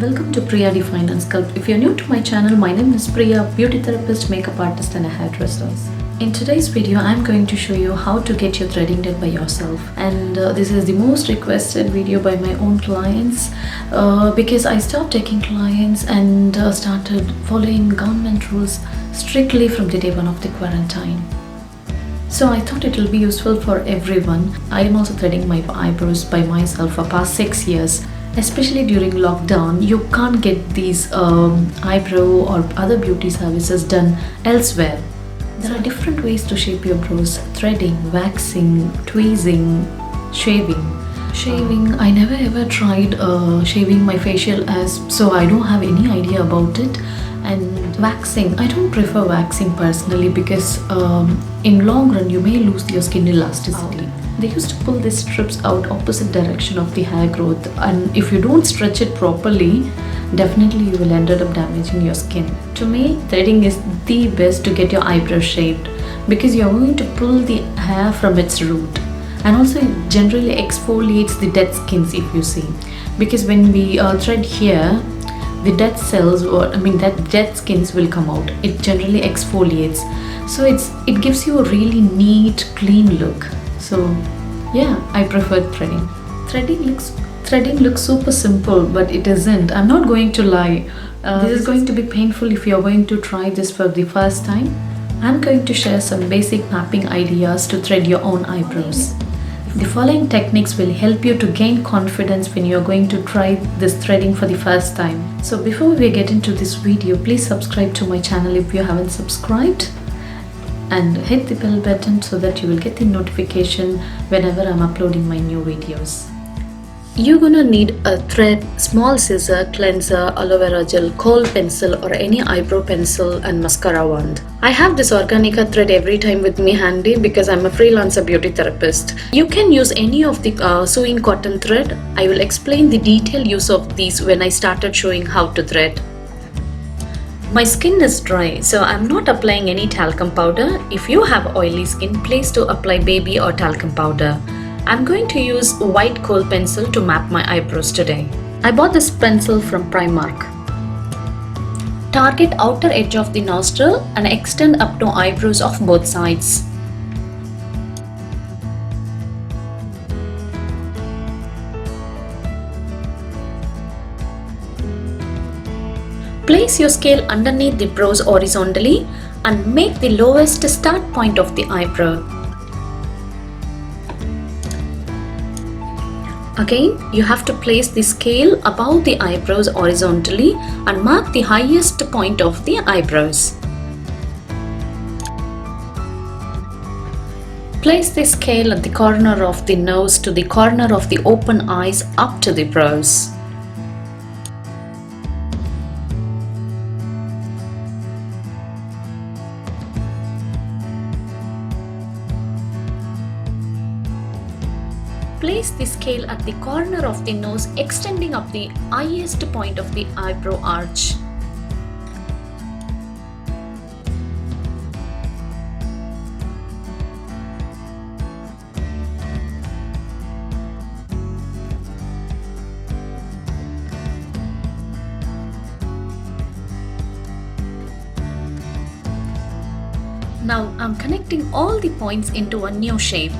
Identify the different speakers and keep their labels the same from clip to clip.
Speaker 1: Welcome to Priya Define and Sculpt. If you're new to my channel, my name is Priya, beauty therapist, makeup artist and a hairdresser. In today's video, I'm going to show you how to get your threading done by yourself. And this is the most requested video by my own clients because I stopped taking clients and started following government rules strictly from the day one of the quarantine. So I thought it will be useful for everyone. I am also threading my eyebrows by myself for past 6 years. Especially during lockdown, you can't get these eyebrow or other beauty services done elsewhere. There are different ways to shape your brows: threading, waxing, tweezing, shaving. I never ever tried shaving my facial as, so I don't have any idea about it. And waxing, I don't prefer waxing personally because in long run you may lose your skin elasticity. They used to pull these strips out opposite direction of the hair growth, and if you don't stretch it properly, definitely you will end up damaging your skin. To me, threading is the best to get your eyebrow shaped because you're going to pull the hair from its root, and also it generally exfoliates the dead skins if you see, because when we thread here, the dead cells that dead skins will come out. It generally exfoliates, so it gives you a really neat, clean look. So yeah, I prefer threading. Threading looks super simple, but it isn't. I'm not going to lie. This is going to be painful if you're going to try this for the first time. I'm going to share some basic mapping ideas to thread your own eyebrows. The following techniques will help you to gain confidence when you're going to try this threading for the first time. So before we get into this video, please subscribe to my channel if you haven't subscribed, and hit the bell button so that you will get the notification whenever I'm uploading my new videos. You're gonna need a thread, small scissor, cleanser, aloe vera gel, kohl pencil or any eyebrow pencil, and mascara wand. I have this Organica thread every time with me handy because I'm a freelancer beauty therapist. You can use any of the sewing cotton thread. I will explain the detailed use of these when I started showing how to thread. My skin is dry, so I'm not applying any talcum powder. If you have oily skin, please do apply baby or talcum powder. I'm going to use white kohl pencil to map my eyebrows today. I bought this pencil from Primark. Target outer edge of the nostril and extend up to eyebrows of both sides. Place your scale underneath the brows horizontally and make the lowest start point of the eyebrow. Again, you have to place the scale above the eyebrows horizontally and mark the highest point of the eyebrows. Place the scale at the corner of the nose to the corner of the open eyes up to the brows. Place the scale at the corner of the nose, extending up the highest point of the eyebrow arch. Now I'm connecting all the points into a new shape.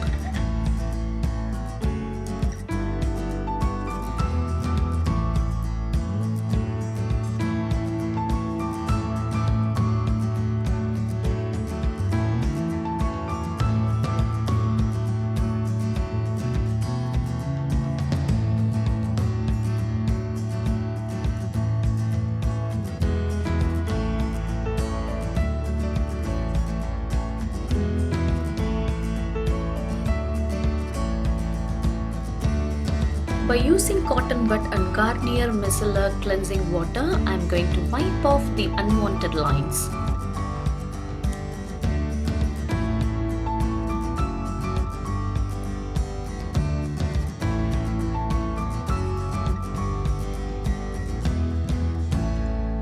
Speaker 1: By using cotton bud and Garnier Micellar cleansing water, I am going to wipe off the unwanted lines.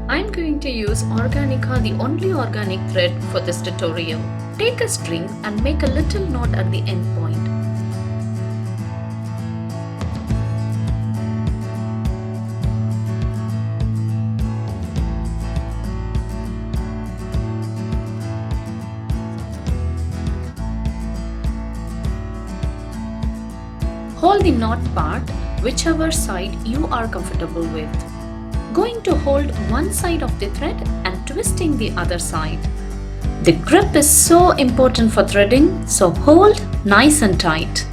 Speaker 1: I am going to use Organica, the only organic thread for this tutorial. Take a string and make a little knot at the end point. Hold the knot part whichever side you are comfortable with. Going to hold one side of the thread and twisting the other side. The grip is so important for threading, so hold nice and tight.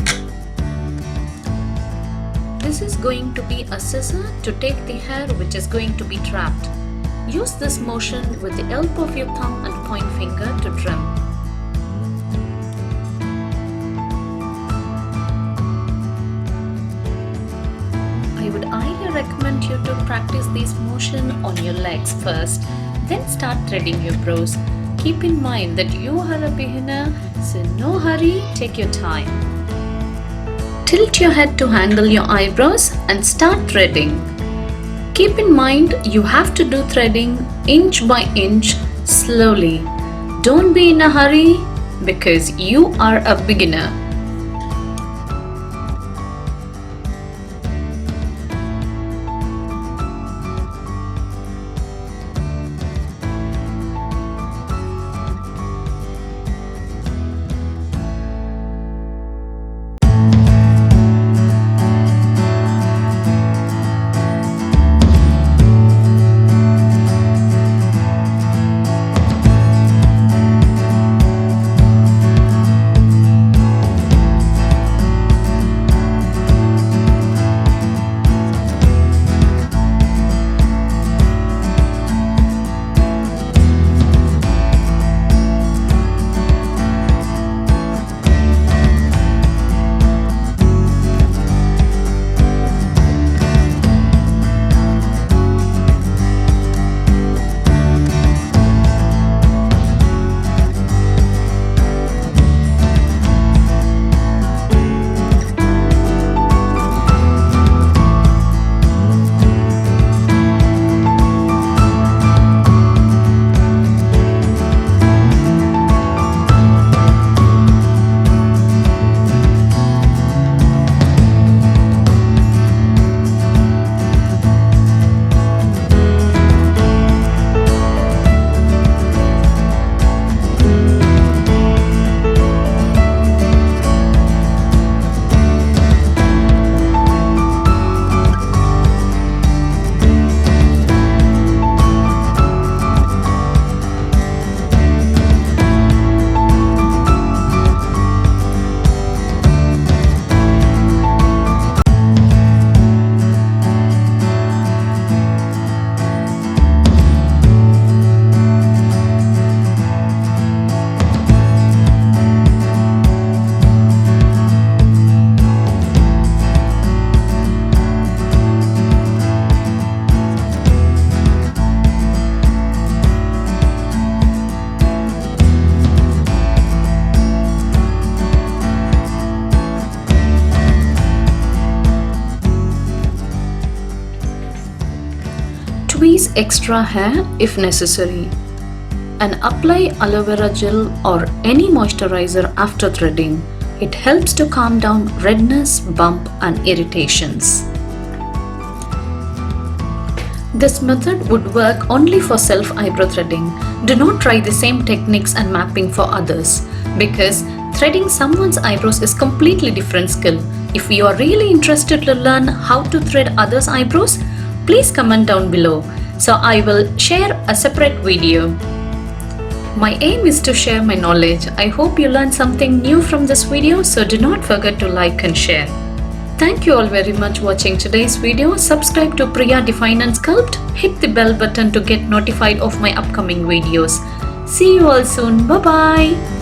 Speaker 1: This is going to be a scissor to take the hair which is going to be trapped. Use this motion with the help of your thumb and point finger to trim. I would highly recommend you to practice this motion on your legs first, then start threading your brows. Keep in mind that you are a beginner, so no hurry, take your time. Tilt your head to handle your eyebrows and start threading. Keep in mind you have to do threading inch by inch slowly. Don't be in a hurry because you are a beginner. Tweeze extra hair if necessary, and apply aloe vera gel or any moisturizer after threading. It helps to calm down redness, bump and irritations. This method would work only for self eyebrow threading. Do not try the same techniques and mapping for others, because threading someone's eyebrows is completely different skill. If you are really interested to learn how to thread others' eyebrows, please comment down below, so I will share a separate video. My aim is to share my knowledge. I hope you learned something new from this video, so do not forget to like and share. Thank you all very much watching today's video. Subscribe to Priya Define and Sculpt. Hit the bell button to get notified of my upcoming videos. See you all soon. Bye bye.